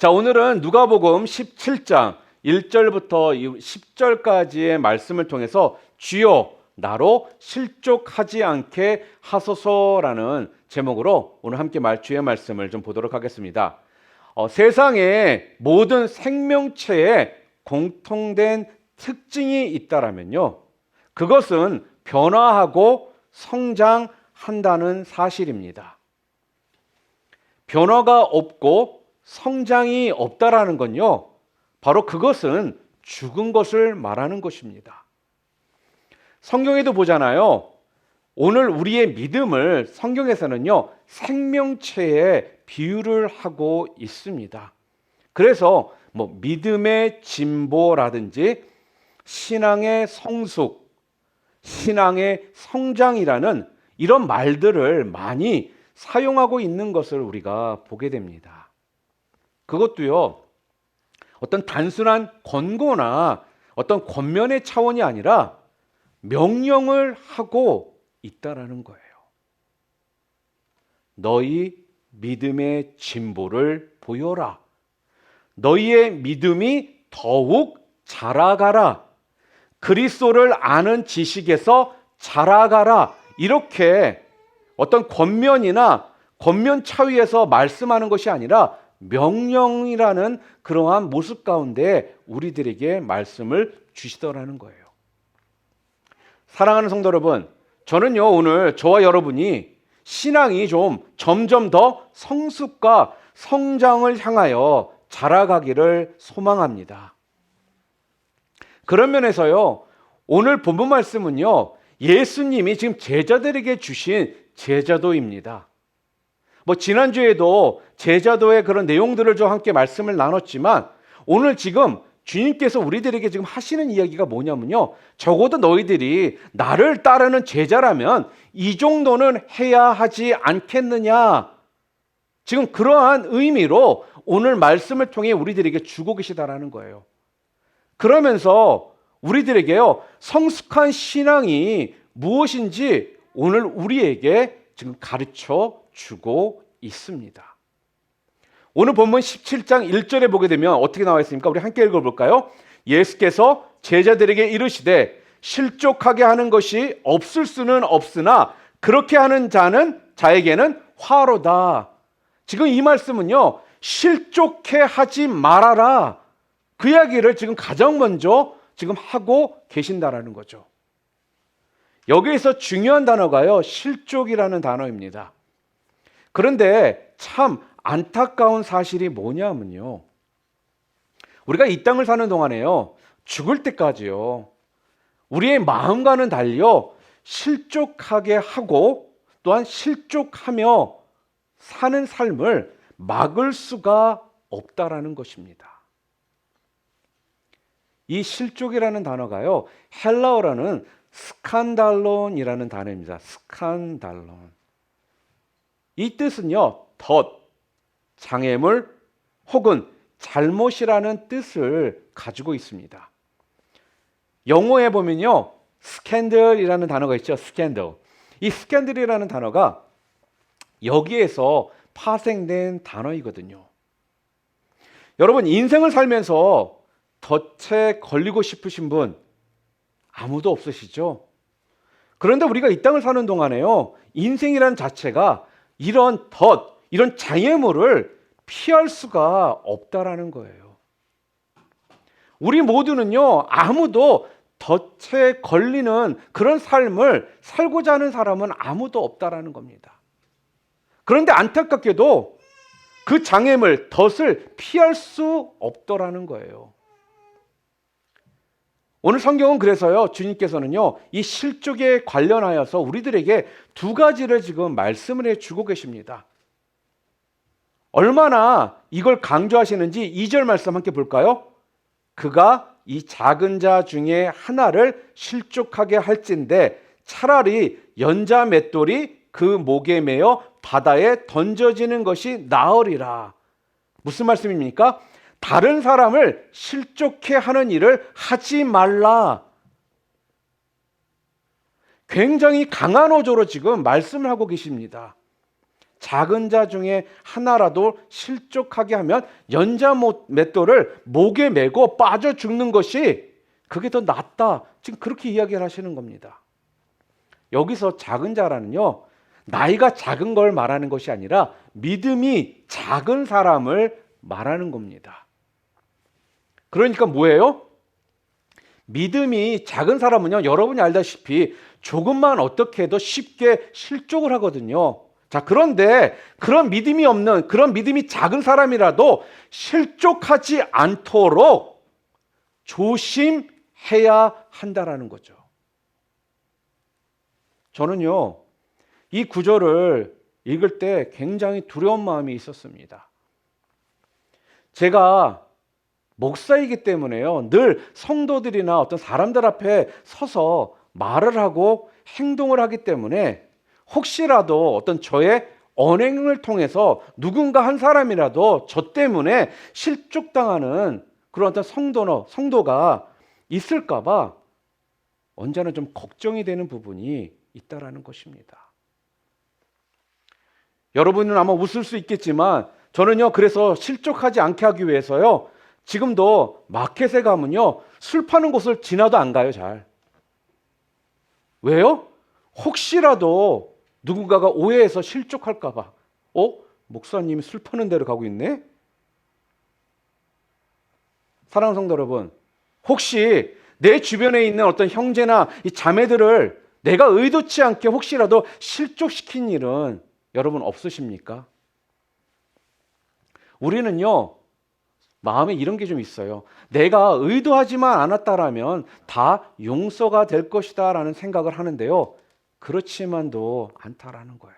자, 오늘은 누가복음 17장 1절부터 10절까지의 말씀을 통해서 주여 나로 실족하지 않게 하소서라는 제목으로 오늘 함께 주의 말씀을 좀 보도록 하겠습니다. 세상의 모든 생명체에 공통된 특징이 있다라면요, 그것은 변화하고 성장한다는 사실입니다. 변화가 없고 성장이 없다라는 건요, 바로 그것은 죽은 것을 말하는 것입니다. 성경에도 보잖아요. 오늘 우리의 믿음을 성경에서는요, 생명체에 비유를 하고 있습니다. 그래서 믿음의 진보라든지 신앙의 성숙, 신앙의 성장이라는 이런 말들을 많이 사용하고 있는 것을 우리가 보게 됩니다. 그것도요, 어떤 단순한 권고나 어떤 권면의 차원이 아니라 명령을 하고 있다라는 거예요. 너희 믿음의 진보를 보여라. 너희의 믿음이 더욱 자라가라. 그리스도를 아는 지식에서 자라가라. 이렇게 어떤 권면이나 권면 차위에서 말씀하는 것이 아니라 명령이라는 그러한 모습 가운데 우리들에게 말씀을 주시더라는 거예요. 사랑하는 성도 여러분, 저는요, 오늘 저와 여러분이 신앙이 좀 점점 더 성숙과 성장을 향하여 자라가기를 소망합니다. 그런 면에서요, 오늘 본문 말씀은요, 예수님이 지금 제자들에게 주신 제자도입니다. 지난주에도 제자도의 그런 내용들을 좀 함께 말씀을 나눴지만, 오늘 지금 주님께서 우리들에게 지금 하시는 이야기가 뭐냐면요, 적어도 너희들이 나를 따르는 제자라면 이 정도는 해야 하지 않겠느냐, 지금 그러한 의미로 오늘 말씀을 통해 우리들에게 주고 계시다라는 거예요. 그러면서 우리들에게요, 성숙한 신앙이 무엇인지 오늘 우리에게 지금 가르쳐 주고 있습니다. 오늘 본문 17장 1절에 보게 되면 어떻게 나와 있습니까? 우리 함께 읽어볼까요? 예수께서 제자들에게 이르시되 실족하게 하는 것이 없을 수는 없으나 그렇게 하는 자에게는 화로다. 지금 이 말씀은요, 실족해 하지 말아라, 그 이야기를 지금 가장 먼저 지금 하고 계신다라는 거죠. 여기에서 중요한 단어가요, 실족이라는 단어입니다. 그런데 참 안타까운 사실이 뭐냐면요, 우리가 이 땅을 사는 동안에요, 죽을 때까지요, 우리의 마음과는 달리요, 실족하게 하고 또한 실족하며 사는 삶을 막을 수가 없다라는 것입니다. 이 실족이라는 단어가요, 헬라어라는 스칸달론이라는 단어입니다. 스칸달론. 이 뜻은요, 장애물 혹은 잘못이라는 뜻을 가지고 있습니다. 영어에 보면요, 스캔들이라는 단어가 있죠. 스캔들. 이 스캔들이라는 단어가 여기에서 파생된 단어이거든요. 여러분, 인생을 살면서 덫에 걸리고 싶으신 분 아무도 없으시죠? 그런데 우리가 이 땅을 사는 동안에요, 인생이라는 자체가 이런 이런 장애물을 피할 수가 없다라는 거예요. 우리 모두는요, 아무도 덫에 걸리는 그런 삶을 살고자 하는 사람은 아무도 없다라는 겁니다. 그런데 안타깝게도 그 장애물, 덫을 피할 수 없더라는 거예요. 오늘 성경은 그래서요, 주님께서는요, 이 실족에 관련하여서 우리들에게 두 가지를 지금 말씀을 해주고 계십니다. 얼마나 이걸 강조하시는지 2절 말씀 함께 볼까요? 그가 이 작은 자 중에 하나를 실족하게 할진대 차라리 연자 맷돌이 그 목에 매어 바다에 던져지는 것이 나으리라. 무슨 말씀입니까? 다른 사람을 실족해 하는 일을 하지 말라. 굉장히 강한 어조로 지금 말씀을 하고 계십니다. 작은 자 중에 하나라도 실족하게 하면 연자 맷돌을 목에 메고 빠져 죽는 것이 그게 더 낫다. 지금 그렇게 이야기를 하시는 겁니다. 여기서 작은 자라는요, 나이가 작은 걸 말하는 것이 아니라 믿음이 작은 사람을 말하는 겁니다. 그러니까 뭐예요? 믿음이 작은 사람은요, 여러분이 알다시피 조금만 어떻게 해도 쉽게 실족을 하거든요. 자, 그런데 그런 믿음이 없는, 그런 믿음이 작은 사람이라도 실족하지 않도록 조심해야 한다라는 거죠. 저는요, 이 구절을 읽을 때 굉장히 두려운 마음이 있었습니다. 제가 목사이기 때문에요, 늘 성도들이나 어떤 사람들 앞에 서서 말을 하고 행동을 하기 때문에 혹시라도 어떤 저의 언행을 통해서 누군가 한 사람이라도 저 때문에 실족당하는 그런 어떤 성도가 있을까봐 언제나 좀 걱정이 되는 부분이 있다라는 것입니다. 여러분은 아마 웃을 수 있겠지만 저는요, 그래서 실족하지 않게 하기 위해서요, 지금도 마켓에 가면요, 술 파는 곳을 지나도 안 가요, 잘. 왜요? 혹시라도 누군가가 오해해서 실족할까봐. 목사님이 술 파는 데로 가고 있네? 사랑하는 성도 여러분, 혹시 내 주변에 있는 어떤 형제나 이 자매들을 내가 의도치 않게 혹시라도 실족시킨 일은 여러분 없으십니까? 우리는요, 마음에 이런 게 좀 있어요. 내가 의도하지만 않았다라면 다 용서가 될 것이다 라는 생각을 하는데요, 그렇지만도 않다라는 거예요.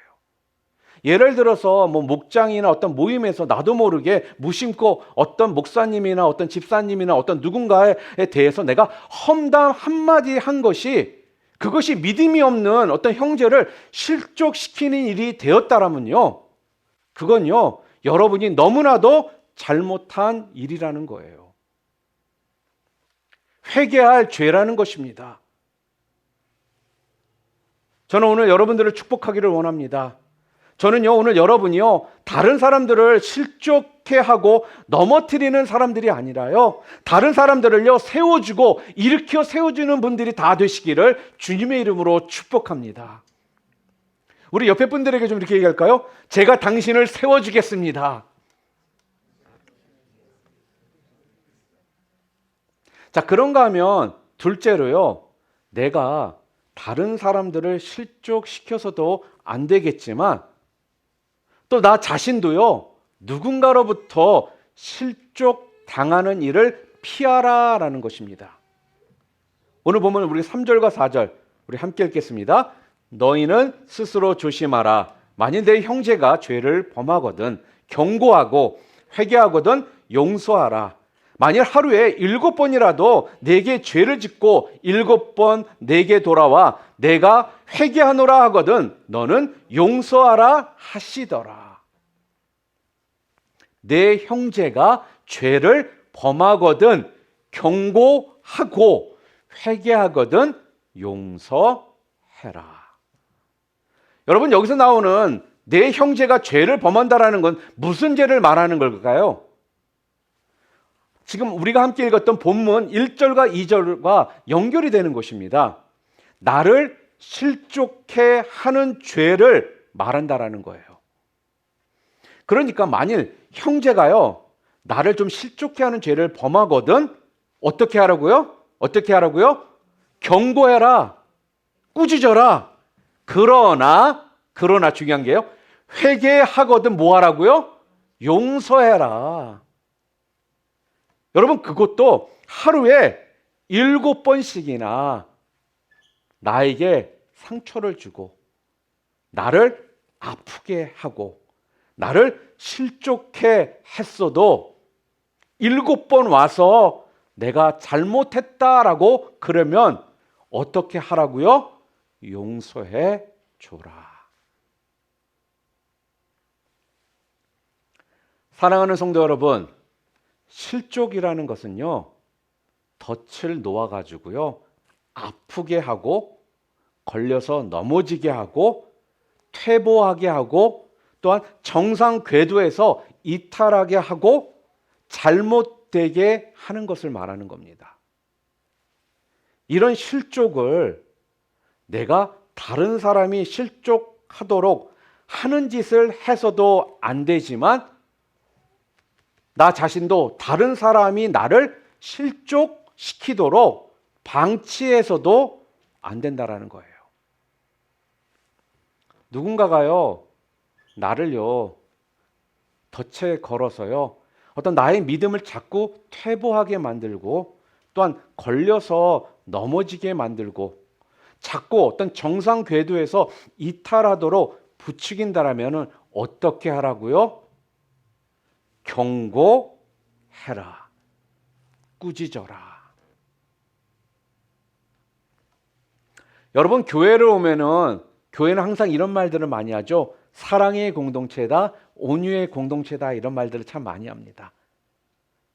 예를 들어서 목장이나 어떤 모임에서 나도 모르게 무심코 어떤 목사님이나 어떤 집사님이나 어떤 누군가에 대해서 내가 험담 한마디 한 것이, 그것이 믿음이 없는 어떤 형제를 실족시키는 일이 되었다라면요, 그건요, 여러분이 너무나도 잘못한 일이라는 거예요. 회개할 죄라는 것입니다. 저는 오늘 여러분들을 축복하기를 원합니다. 저는요, 오늘 여러분이요, 다른 사람들을 실족해 하고 넘어뜨리는 사람들이 아니라요, 다른 사람들을요, 세워주고 일으켜 세워주는 분들이 다 되시기를 주님의 이름으로 축복합니다. 우리 옆에 분들에게 좀 이렇게 얘기할까요? 제가 당신을 세워주겠습니다. 자, 그런가 하면 둘째로요, 내가 다른 사람들을 실족시켜서도 안 되겠지만 또 나 자신도요, 누군가로부터 실족당하는 일을 피하라라는 것입니다. 오늘 보면 우리 3절과 4절 우리 함께 읽겠습니다. 너희는 스스로 조심하라. 만일 내 형제가 죄를 범하거든 경고하고 회개하거든 용서하라. 만일 하루에 7번이라도 내게 죄를 짓고 7번 내게 돌아와 내가 회개하노라 하거든 너는 용서하라 하시더라. 내 형제가 죄를 범하거든 경고하고 회개하거든 용서해라. 여러분, 여기서 나오는 내 형제가 죄를 범한다라는 건 무슨 죄를 말하는 걸까요? 지금 우리가 함께 읽었던 본문 1절과 2절과 연결이 되는 것입니다. 나를 실족해 하는 죄를 말한다라는 거예요. 그러니까 만일 형제가요, 나를 좀 실족해 하는 죄를 범하거든 어떻게 하라고요? 어떻게 하라고요? 경고해라. 꾸짖어라. 그러나 중요한 게요, 회개하거든 뭐 하라고요? 용서해라. 여러분, 그것도 하루에 7번씩이나 나에게 상처를 주고 나를 아프게 하고 나를 실족해 했어도 7번 와서 내가 잘못했다라고 그러면 어떻게 하라고요? 용서해 줘라. 사랑하는 성도 여러분, 실족이라는 것은요, 덫을 놓아가지고요, 아프게 하고 걸려서 넘어지게 하고 퇴보하게 하고 또한 정상 궤도에서 이탈하게 하고 잘못되게 하는 것을 말하는 겁니다. 이런 실족을 내가 다른 사람이 실족하도록 하는 짓을 해서도 안 되지만 나 자신도 다른 사람이 나를 실족시키도록 방치해서도 안 된다라는 거예요. 누군가가요, 나를요, 덫에 걸어서요, 어떤 나의 믿음을 자꾸 퇴보하게 만들고 또한 걸려서 넘어지게 만들고 자꾸 어떤 정상 궤도에서 이탈하도록 부추긴다라면 어떻게 하라고요? 경고해라. 꾸짖어라. 여러분, 교회를 오면은 교회는 항상 이런 말들을 많이 하죠. 사랑의 공동체다, 온유의 공동체다, 이런 말들을 참 많이 합니다.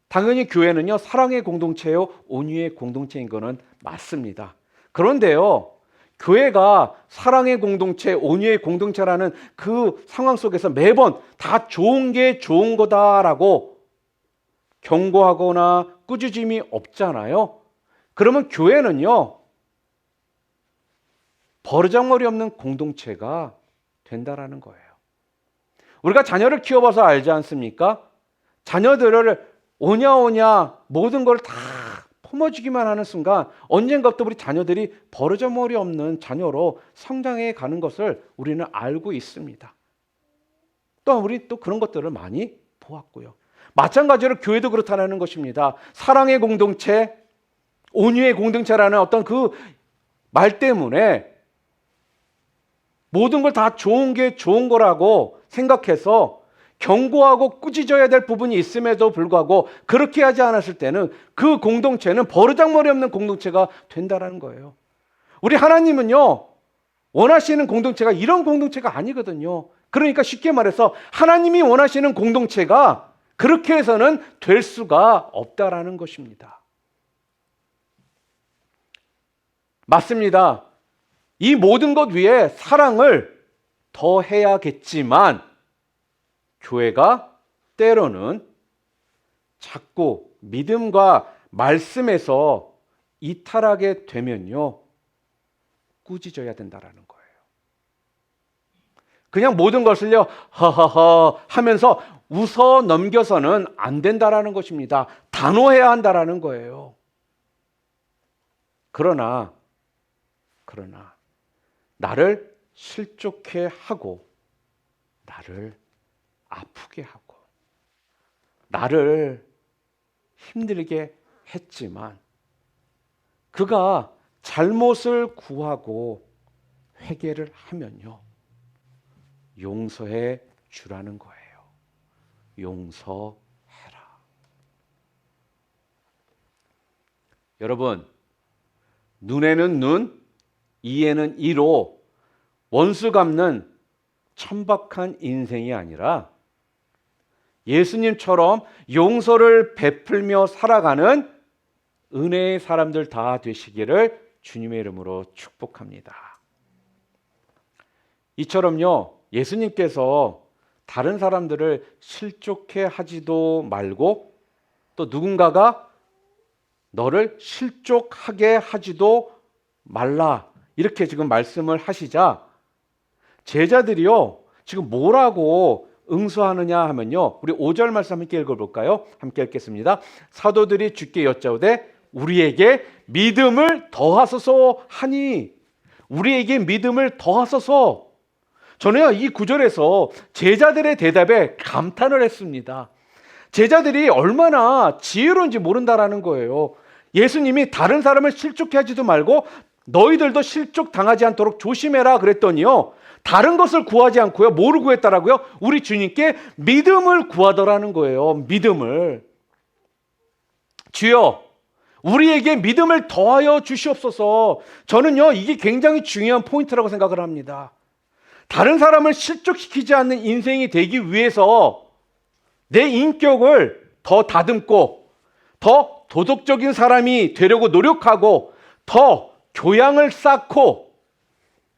당연히 교회는요, 사랑의 공동체요, 온유의 공동체인 거는 맞습니다. 그런데요, 교회가 사랑의 공동체, 온유의 공동체라는 그 상황 속에서 매번 다 좋은 게 좋은 거다라고 경고하거나 꾸짖음이 없잖아요. 그러면 교회는요, 버르장머리 없는 공동체가 된다라는 거예요. 우리가 자녀를 키워봐서 알지 않습니까? 자녀들을 오냐 모든 걸 다 품어주기만 하는 순간 언젠가부터 우리 자녀들이 버르장머리 없는 자녀로 성장해 가는 것을 우리는 알고 있습니다. 또한 우리 또 그런 것들을 많이 보았고요. 마찬가지로 교회도 그렇다는 것입니다. 사랑의 공동체, 온유의 공동체라는 어떤 그 말 때문에 모든 걸 다 좋은 게 좋은 거라고 생각해서 경고하고 꾸짖어야 될 부분이 있음에도 불구하고 그렇게 하지 않았을 때는 그 공동체는 버르장머리 없는 공동체가 된다는 거예요. 우리 하나님은요, 원하시는 공동체가 이런 공동체가 아니거든요. 그러니까 쉽게 말해서 하나님이 원하시는 공동체가 그렇게 해서는 될 수가 없다라는 것입니다. 맞습니다. 이 모든 것 위에 사랑을 더 해야겠지만 교회가 때로는 자꾸 믿음과 말씀에서 이탈하게 되면요, 꾸짖어야 된다라는 거예요. 그냥 모든 것을요, 허허허 하면서 웃어 넘겨서는 안 된다라는 것입니다. 단호해야 한다라는 거예요. 그러나 나를 실족해 하고 나를 아프게 하고 나를 힘들게 했지만 그가 잘못을 구하고 회개를 하면요, 용서해 주라는 거예요. 용서해라. 여러분, 눈에는 눈, 이에는 이로 원수 갚는 천박한 인생이 아니라 예수님처럼 용서를 베풀며 살아가는 은혜의 사람들 다 되시기를 주님의 이름으로 축복합니다. 이처럼요, 예수님께서 다른 사람들을 실족해 하지도 말고 또 누군가가 너를 실족하게 하지도 말라, 이렇게 지금 말씀을 하시자 제자들이요, 지금 뭐라고 응수하느냐 하면요, 우리 5절 말씀 함께 읽어볼까요? 함께 읽겠습니다. 사도들이 주께 여짜오되 우리에게 믿음을 더하소서 하니, 우리에게 믿음을 더하소서. 저는요, 이 구절에서 제자들의 대답에 감탄을 했습니다. 제자들이 얼마나 지혜로운지 모른다라는 거예요. 예수님이 다른 사람을 실족해 하지도 말고 너희들도 실족 당하지 않도록 조심해라 그랬더니요, 다른 것을 구하지 않고요, 뭐를 구했다라고요? 우리 주님께 믿음을 구하더라는 거예요. 믿음을. 주여, 우리에게 믿음을 더하여 주시옵소서. 저는요, 이게 굉장히 중요한 포인트라고 생각을 합니다. 다른 사람을 실족시키지 않는 인생이 되기 위해서 내 인격을 더 다듬고 더 도덕적인 사람이 되려고 노력하고 더 교양을 쌓고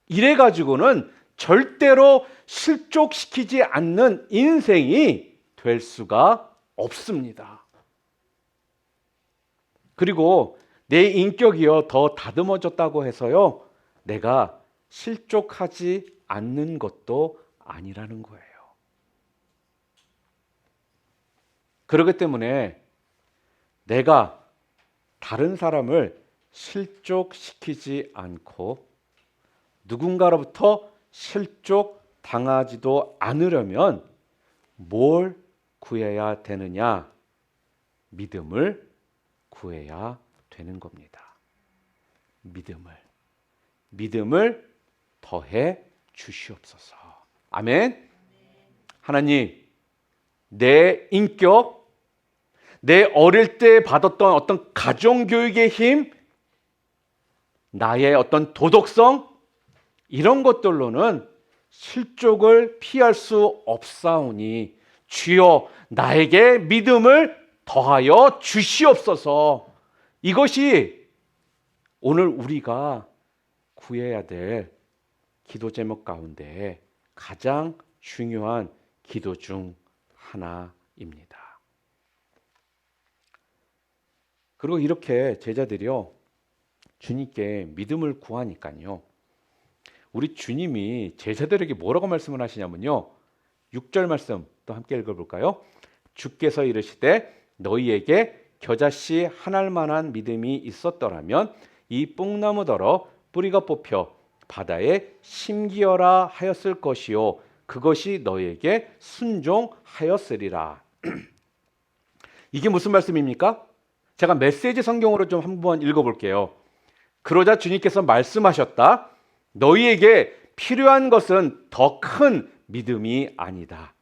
이래가지고는 절대로 실족시키지 않는 인생이 될 수가 없습니다. 그리고 내 인격이요 더 다듬어졌다고 해서요 내가 실족하지 않는 것도 아니라는 거예요. 그렇기 때문에 내가 다른 사람을 실족시키지 않고 누군가로부터 실족당하지도 않으려면 뭘 구해야 되느냐? 믿음을 구해야 되는 겁니다. 믿음을 더해 주시옵소서. 아멘. 하나님, 내 인격, 내 어릴 때 받았던 어떤 가정교육의 힘, 나의 어떤 도덕성, 이런 것들로는 실족을 피할 수 없사오니 주여 나에게 믿음을 더하여 주시옵소서. 이것이 오늘 우리가 구해야 될 기도 제목 가운데 가장 중요한 기도 중 하나입니다. 그리고 이렇게 제자들이요 주님께 믿음을 구하니까요 우리 주님이 제자들에게 뭐라고 말씀을 하시냐면요 6절 말씀 또 함께 읽어볼까요? 주께서 이르시되 너희에게 겨자씨 한 알만한 믿음이 있었더라면 이 뽕나무더러 뿌리가 뽑혀 바다에 심기어라 하였을 것이요 그것이 너희에게 순종하였으리라. 이게 무슨 말씀입니까? 제가 메시지 성경으로 좀 한번 읽어볼게요. 그러자 주님께서 말씀하셨다. 너희에게 필요한 것은 더 큰 믿음이 아니다.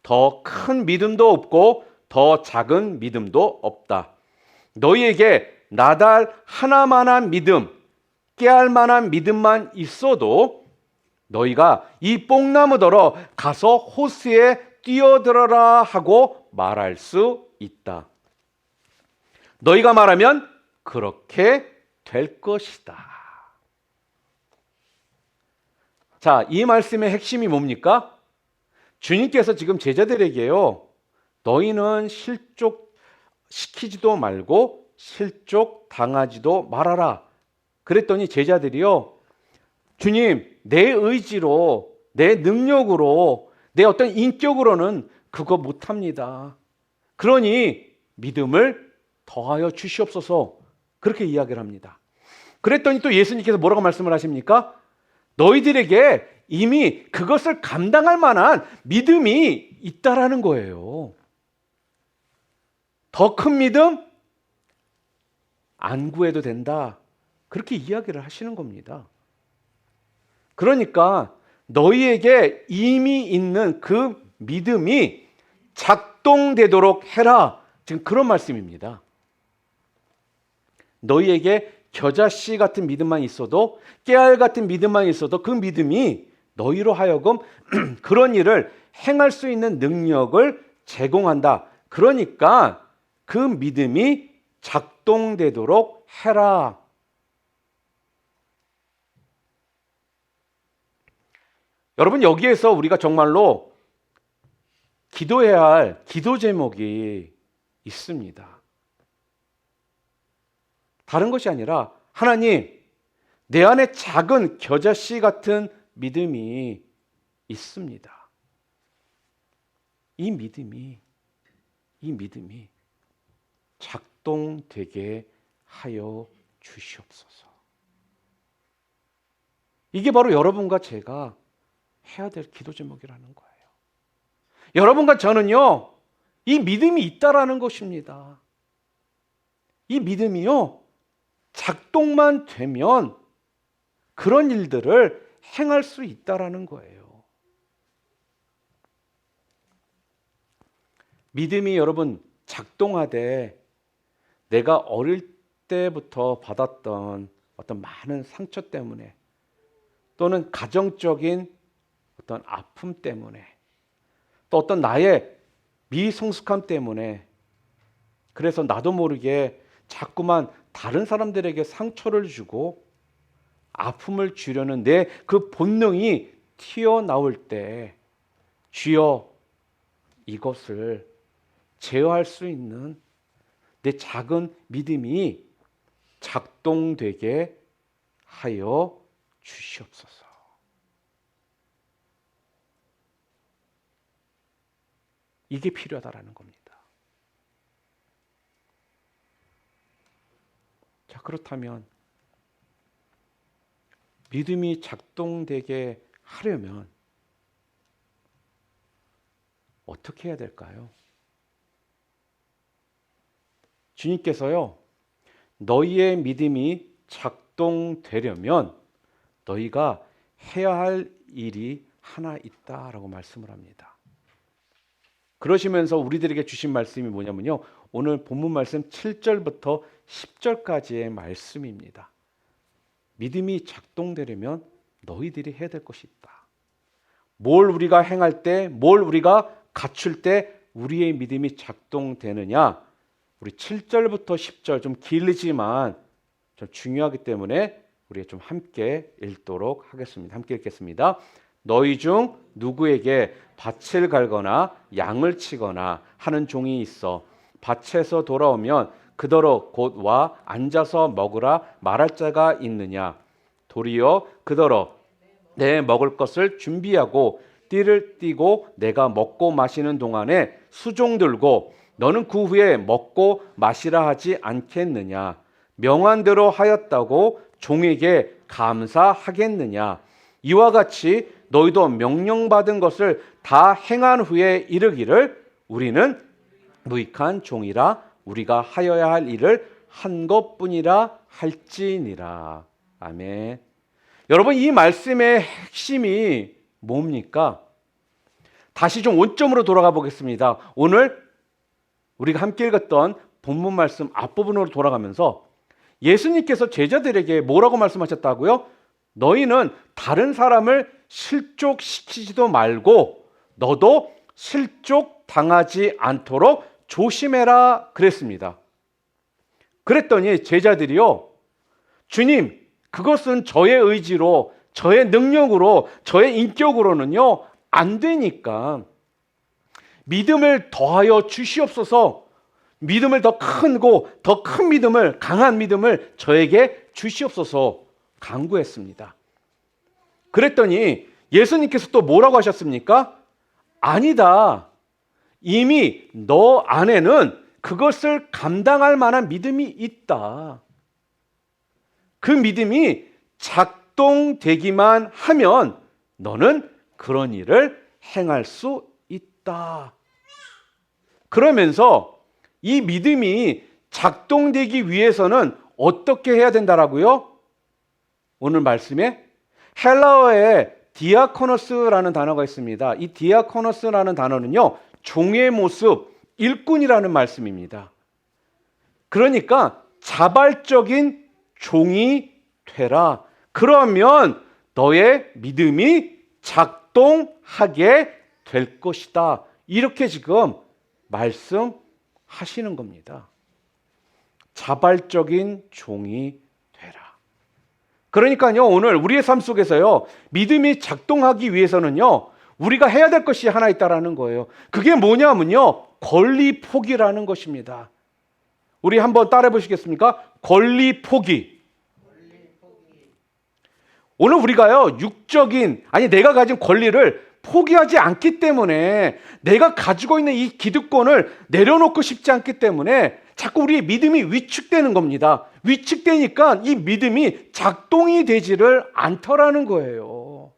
더 큰 믿음도 없고 더 작은 믿음도 없다. 너희에게 나달 하나만한 믿음, 깨알 만한 믿음만 있어도 너희가 이 뽕나무더러 가서 호수에 뛰어들어라 하고 말할 수 있다. 너희가 말하면 그렇게 될 것이다. 자, 이 말씀의 핵심이 뭡니까? 주님께서 지금 제자들에게요, 너희는 실족시키지도 말고 실족당하지도 말아라. 그랬더니 제자들이요, 주님, 내 의지로, 내 능력으로, 내 어떤 인격으로는 그거 못합니다. 그러니 믿음을 더하여 주시옵소서. 그렇게 이야기를 합니다. 그랬더니 또 예수님께서 뭐라고 말씀을 하십니까? 너희들에게 이미 그것을 감당할 만한 믿음이 있다라는 거예요. 더 큰 믿음? 안 구해도 된다. 그렇게 이야기를 하시는 겁니다. 그러니까 너희에게 이미 있는 그 믿음이 작동되도록 해라. 지금 그런 말씀입니다. 너희에게 겨자씨 같은 믿음만 있어도, 깨알 같은 믿음만 있어도 그 믿음이 너희로 하여금 그런 일을 행할 수 있는 능력을 제공한다. 그러니까 그 믿음이 작동되도록 해라. 여러분, 여기에서 우리가 정말로 기도해야 할 기도 제목이 있습니다. 다른 것이 아니라 하나님, 내 안에 작은 겨자씨 같은 믿음이 있습니다. 이 믿음이 작동되게 하여 주시옵소서. 이게 바로 여러분과 제가 해야 될 기도 제목이라는 거예요. 여러분과 저는요, 이 믿음이 있다라는 것입니다. 이 믿음이요, 작동만 되면 그런 일들을 행할 수 있다라는 거예요. 믿음이 여러분 작동하되 내가 어릴 때부터 받았던 어떤 많은 상처 때문에 또는 가정적인 어떤 아픔 때문에 또 어떤 나의 미성숙함 때문에 그래서 나도 모르게 자꾸만 다른 사람들에게 상처를 주고 아픔을 주려는 내 그 본능이 튀어나올 때 주여 이것을 제어할 수 있는 내 작은 믿음이 작동되게 하여 주시옵소서. 이게 필요하다라는 겁니다. 자, 그렇다면 믿음이 작동되게 하려면 어떻게 해야 될까요? 주님께서요, 너희의 믿음이 작동되려면 너희가 해야 할 일이 하나 있다라고 말씀을 합니다. 그러시면서 우리들에게 주신 말씀이 뭐냐면요, 오늘 본문 말씀 7절부터 10절까지의 말씀입니다. 믿음이 작동되려면 너희들이 해야 될 것이 있다. 뭘 우리가 행할 때, 뭘 우리가 갖출 때 우리의 믿음이 작동되느냐? 우리 7절부터 10절 좀 길지만 좀 중요하기 때문에 우리 좀 함께 읽도록 하겠습니다. 함께 읽겠습니다. 너희 중 누구에게 밭을 갈거나 양을 치거나 하는 종이 있어 밭에서 돌아오면 그더러 곧 와 앉아서 먹으라 말할 자가 있느냐? 도리어 그더러 내 먹을 것을 준비하고 띠를 띠고 내가 먹고 마시는 동안에 수종 들고 너는 그 후에 먹고 마시라 하지 않겠느냐? 명한 대로 하였다고 종에게 감사하겠느냐? 이와 같이 너희도 명령받은 것을 다 행한 후에 이르기를 우리는 무익한 종이라 우리가 하여야 할 일을 한 것뿐이라 할지니라. 아멘. 여러분, 이 말씀의 핵심이 뭡니까? 다시 좀 원점으로 돌아가 보겠습니다. 오늘 우리가 함께 읽었던 본문 말씀 앞부분으로 돌아가면서 예수님께서 제자들에게 뭐라고 말씀하셨다고요? 너희는 다른 사람을 실족시키지도 말고 너도 실족당하지 않도록 조심해라 그랬습니다. 그랬더니 제자들이요, 주님, 그것은 저의 의지로, 저의 능력으로, 저의 인격으로는요 안 되니까 믿음을 더하여 주시옵소서. 믿음을 더 크고 더 큰 믿음을, 강한 믿음을 저에게 주시옵소서 간구했습니다. 그랬더니 예수님께서 또 뭐라고 하셨습니까? 아니다. 이미 너 안에는 그것을 감당할 만한 믿음이 있다. 그 믿음이 작동되기만 하면 너는 그런 일을 행할 수 있다. 그러면서 이 믿음이 작동되기 위해서는 어떻게 해야 된다라고요? 오늘 말씀에 헬라어에 디아코노스라는 단어가 있습니다. 이 디아코노스라는 단어는요, 종의 모습, 일꾼이라는 말씀입니다. 그러니까 자발적인 종이 되라. 그러면 너의 믿음이 작동하게 될 것이다. 이렇게 지금 말씀하시는 겁니다. 자발적인 종이 되라. 그러니까요, 오늘 우리의 삶 속에서요, 믿음이 작동하기 위해서는요, 우리가 해야 될 것이 하나 있다라는 거예요. 그게 뭐냐면요, 권리 포기라는 것입니다. 우리 한번 따라해 보시겠습니까? 권리 포기. 오늘 우리가요, 육적인, 아니 내가 가진 권리를 포기하지 않기 때문에, 내가 가지고 있는 이 기득권을 내려놓고 싶지 않기 때문에 자꾸 우리의 믿음이 위축되는 겁니다. 위축되니까 이 믿음이 작동이 되지를 않더라는 거예요.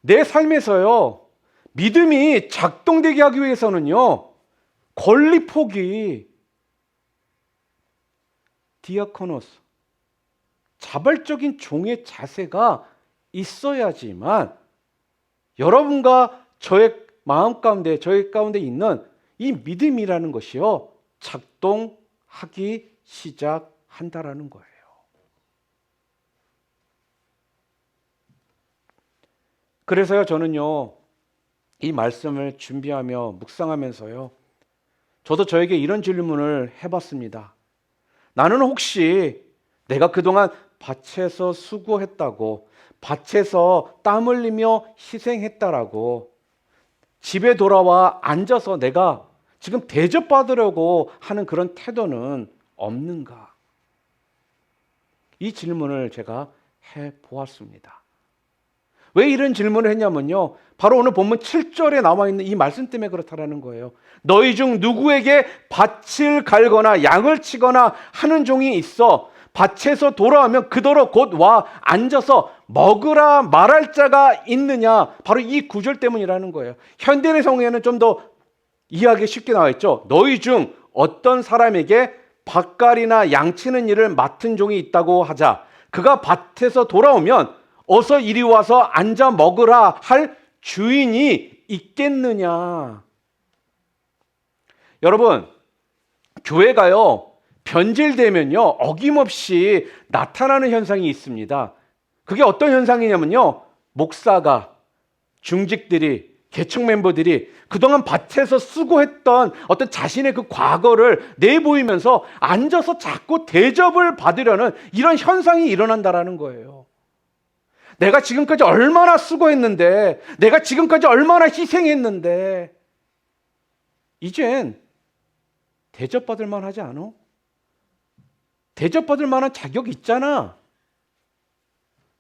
내 삶에서요, 믿음이 작동되게 하기 위해서는요, 권리 포기, 디아코노스, 자발적인 종의 자세가 있어야지만 여러분과 저의 마음 가운데, 저의 가운데 있는 이 믿음이라는 것이요, 작동하기 시작한다라는 거예요. 그래서요, 저는요, 이 말씀을 준비하며 묵상하면서요, 저도 저에게 이런 질문을 해봤습니다. 나는 혹시 내가 그동안 밭에서 수고했다고, 밭에서 땀 흘리며 희생했다라고 집에 돌아와 앉아서 내가 지금 대접받으려고 하는 그런 태도는 없는가? 이 질문을 제가 해보았습니다. 왜 이런 질문을 했냐면요, 바로 오늘 본문 7절에 나와 있는 이 말씀 때문에 그렇다라는 거예요. 너희 중 누구에게 밭을 갈거나 양을 치거나 하는 종이 있어 밭에서 돌아오면 그더러 곧 와 앉아서 먹으라 말할 자가 있느냐. 바로 이 구절 때문이라는 거예요. 현대의 성경에는 좀 더 이해하기 쉽게 나와 있죠. 너희 중 어떤 사람에게 밭갈이나 양치는 일을 맡은 종이 있다고 하자. 그가 밭에서 돌아오면 어서 이리 와서 앉아 먹으라 할 주인이 있겠느냐. 여러분, 교회가요, 변질되면요, 어김없이 나타나는 현상이 있습니다. 그게 어떤 현상이냐면요, 목사가, 중직들이, 개척 멤버들이 그동안 밭에서 수고했던 어떤 자신의 그 과거를 내보이면서 앉아서 자꾸 대접을 받으려는 이런 현상이 일어난다라는 거예요. 내가 지금까지 얼마나 수고했는데, 내가 지금까지 얼마나 희생했는데, 이젠 대접받을 만하지 않아? 대접받을 만한 자격이 있잖아.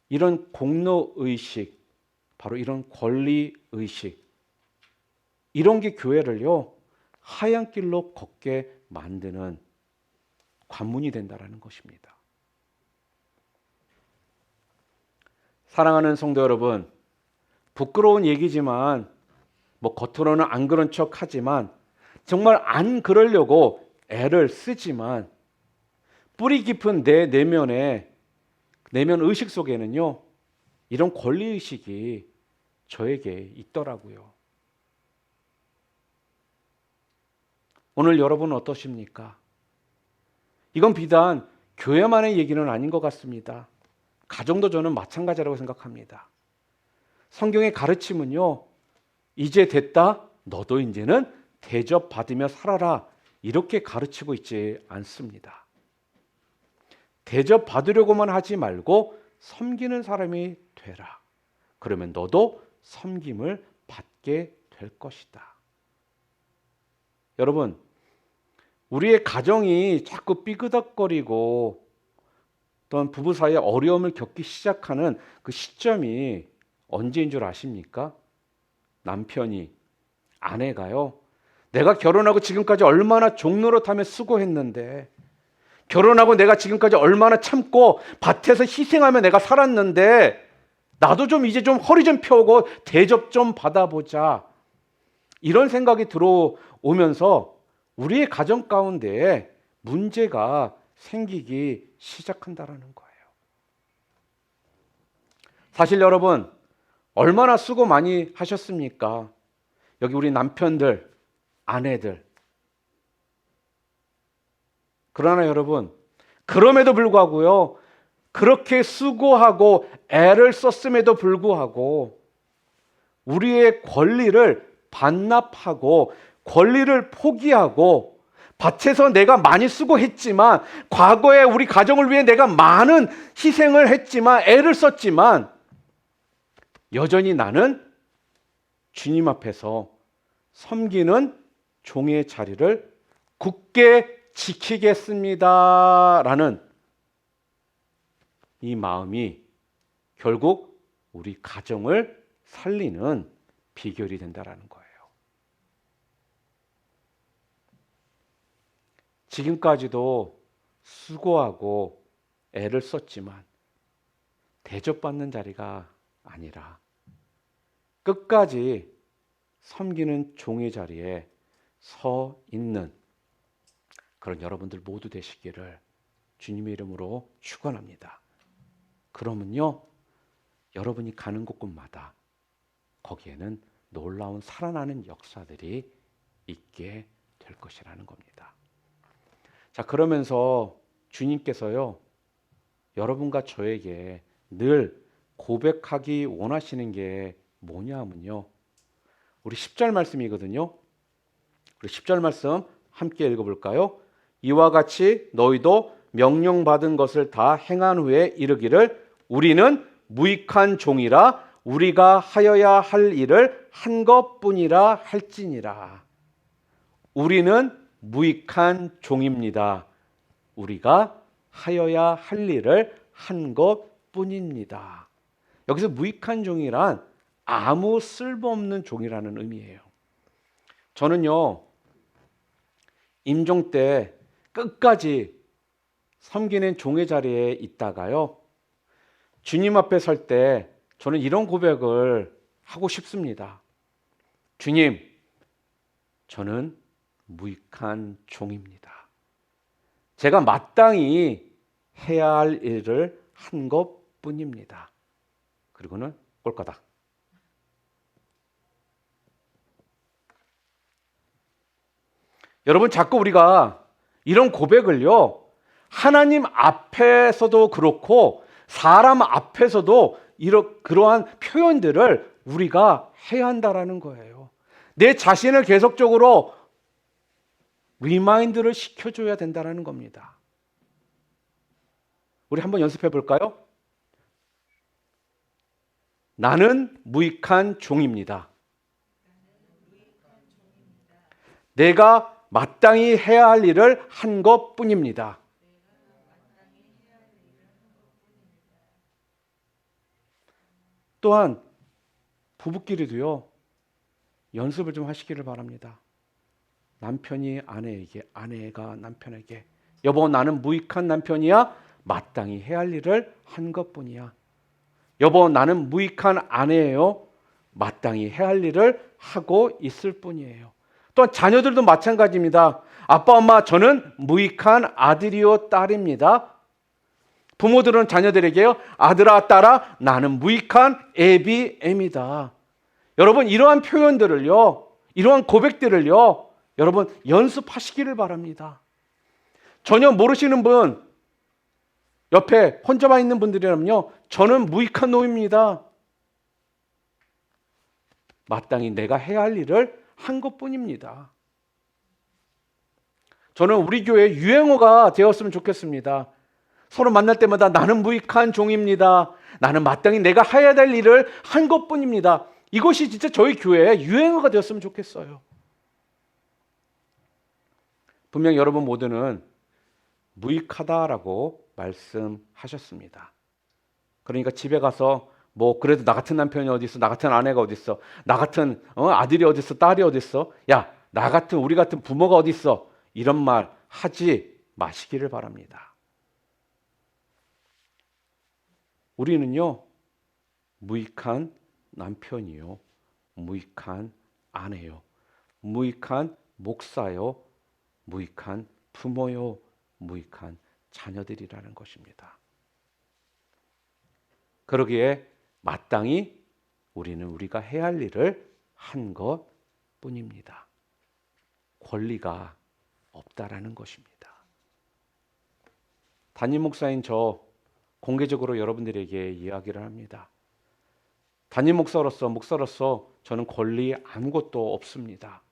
이런 공로의식, 바로 이런 권리의식, 이런 게 교회를요, 하얀 길로 걷게 만드는 관문이 된다는 것입니다. 사랑하는 성도 여러분, 부끄러운 얘기지만 겉으로는 안 그런 척 하지만 정말 안 그러려고 애를 쓰지만 뿌리 깊은 내 내면 의식 속에는요, 이런 권리의식이 저에게 있더라고요. 오늘 여러분은 어떠십니까? 이건 비단 교회만의 얘기는 아닌 것 같습니다. 가정도 저는 마찬가지라고 생각합니다. 성경의 가르침은요, 이제 됐다, 너도 이제는 대접받으며 살아라, 이렇게 가르치고 있지 않습니다. 대접받으려고만 하지 말고 섬기는 사람이 되라. 그러면 너도 섬김을 받게 될 것이다. 여러분, 우리의 가정이 자꾸 삐그덕거리고 또한 부부 사이에 어려움을 겪기 시작하는 그 시점이 언제인 줄 아십니까? 남편이, 아내가요, 내가 결혼하고 지금까지 얼마나 종노릇하며 수고했는데, 결혼하고 내가 지금까지 얼마나 참고 밭에서 희생하며 내가 살았는데, 나도 좀 이제 좀 허리 좀 펴고 대접 좀 받아보자, 이런 생각이 들어오면서 우리의 가정 가운데 문제가 생기기 시작한다라는 거예요. 사실 여러분, 얼마나 수고 많이 하셨습니까? 여기 우리 남편들, 아내들. 그러나 여러분, 그럼에도 불구하고요, 그렇게 수고하고 애를 썼음에도 불구하고 우리의 권리를 반납하고 권리를 포기하고 밭에서 내가 많이 수고했지만, 과거에 우리 가정을 위해 내가 많은 희생을 했지만, 애를 썼지만 여전히 나는 주님 앞에서 섬기는 종의 자리를 굳게 지키겠습니다 라는 이 마음이 결국 우리 가정을 살리는 비결이 된다라는 거예요. 지금까지도 수고하고 애를 썼지만 대접받는 자리가 아니라 끝까지 섬기는 종의 자리에 서 있는 그런 여러분들 모두 되시기를 주님의 이름으로 축원합니다. 그러면요, 여러분이 가는 곳곳마다 거기에는 놀라운 살아나는 역사들이 있게 될 것이라는 겁니다. 자, 그러면서 주님께서요, 여러분과 저에게 늘 고백하기 원하시는 게 뭐냐 하면요, 우리 10절 말씀이거든요. 우리 10절 말씀 함께 읽어볼까요? 이와 같이 너희도 명령받은 것을 다 행한 후에 이르기를 우리는 무익한 종이라 우리가 하여야 할 일을 한 것뿐이라 할지니라. 우리는 무익한 종입니다. 우리가 하여야 할 일을 한 것뿐입니다. 여기서 무익한 종이란 아무 쓸모없는 종이라는 의미예요. 저는요, 임종 때 끝까지 섬기는 종의 자리에 있다가요, 주님 앞에 설 때 저는 이런 고백을 하고 싶습니다. 주님, 저는 무익한 종입니다. 제가 마땅히 해야 할 일을 한 것뿐입니다. 그리고는 꼴까닥. 여러분, 자꾸 우리가 이런 고백을요, 하나님 앞에서도 그렇고 사람 앞에서도 그러한 표현들을 우리가 해야 한다라는 거예요. 내 자신을 계속적으로 리마인드를 시켜줘야 된다는 겁니다. 우리 한번 연습해 볼까요? 나는 무익한 종입니다. 내가 마땅히 해야 할 일을 한 것뿐입니다. 또한 부부끼리도요, 연습을 좀 하시기를 바랍니다. 남편이 아내에게, 아내가 남편에게, 여보, 나는 무익한 남편이야. 마땅히 해야 할 일을 한 것뿐이야. 여보, 나는 무익한 아내예요. 마땅히 해야 할 일을 하고 있을 뿐이에요. 또한 자녀들도 마찬가지입니다. 아빠, 엄마, 저는 무익한 아들이요 딸입니다. 부모들은 자녀들에게요, 아들아, 딸아, 나는 무익한 애비, 애미다. 여러분, 이러한 표현들을요, 이러한 고백들을요, 여러분 연습하시기를 바랍니다. 전혀 모르시는 분, 옆에 혼자만 있는 분들이라면요, 저는 무익한 놈입니다. 마땅히 내가 해야 할 일을 한 것뿐입니다. 저는 우리 교회 유행어가 되었으면 좋겠습니다. 서로 만날 때마다 나는 무익한 종입니다. 나는 마땅히 내가 해야 될 일을 한 것뿐입니다. 이것이 진짜 저희 교회의 유행어가 되었으면 좋겠어요. 분명 여러분 모두는 무익하다라고 말씀하셨습니다. 그러니까 집에 가서 뭐 그래도 나 같은 남편이 어디 있어? 나 같은 아내가 어디 있어? 나 같은 아들이 어디 있어? 딸이 어디 있어? 야, 나 같은 우리 같은 부모가 어디 있어? 이런 말 하지 마시기를 바랍니다. 우리는요, 무익한 남편이요, 무익한 아내요, 무익한 목사요, 무익한 부모요, 무익한 자녀들이라는 것입니다. 그러기에 마땅히 우리는 우리가 해야 할 일을 한 것뿐입니다. 권리가 없다라는 것입니다. 담임 목사인 저 공개적으로 여러분들에게 이야기를 합니다. 담임 목사로서 저는 권리 아무것도 없습니다.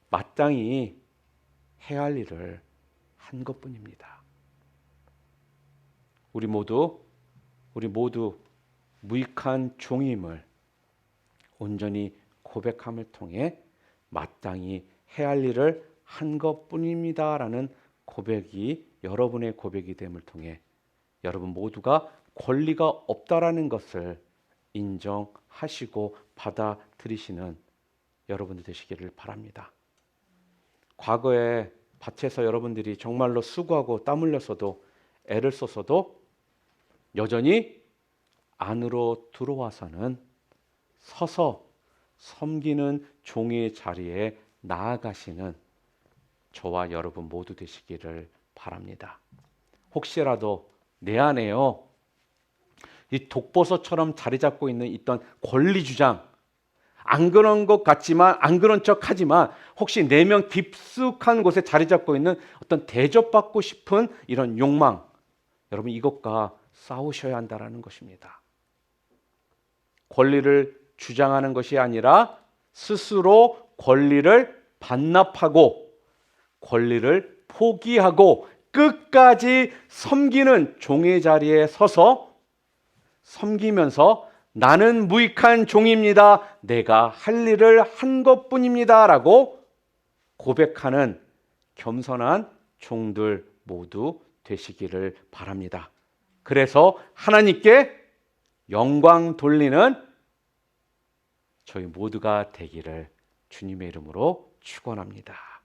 마땅히 해야 할 일을 한 것뿐입니다. 우리 모두 무익한 종임을 온전히 고백함을 통해 마땅히 해야 할 일을 한 것뿐입니다라는 고백이 여러분의 고백이 됨을 통해 여러분 모두가 권리가 없다라는 것을 인정하시고 받아들이시는 여러분들 되시기를 바랍니다. 과거에 밭에서 여러분들이 정말로 수고하고 땀 흘려서도 애를 써서도 여전히 안으로 들어와서는 서서 섬기는 종의 자리에 나아가시는 저와 여러분 모두 되시기를 바랍니다. 혹시라도 내 안에요, 이 독버섯처럼 자리 잡고 있는 있던 권리 주장, 안 그런 것 같지만 안 그런 척 하지만 혹시 내면 깊숙한 곳에 자리 잡고 있는 어떤 대접받고 싶은 이런 욕망, 여러분 이것과 싸우셔야 한다는 것입니다. 권리를 주장하는 것이 아니라 스스로 권리를 반납하고 권리를 포기하고 끝까지 섬기는 종의 자리에 서서 섬기면서 나는 무익한 종입니다. 내가 할 일을 한 것뿐입니다. 라고 고백하는 겸손한 종들 모두 되시기를 바랍니다. 그래서 하나님께 영광 돌리는 저희 모두가 되기를 주님의 이름으로 축원합니다.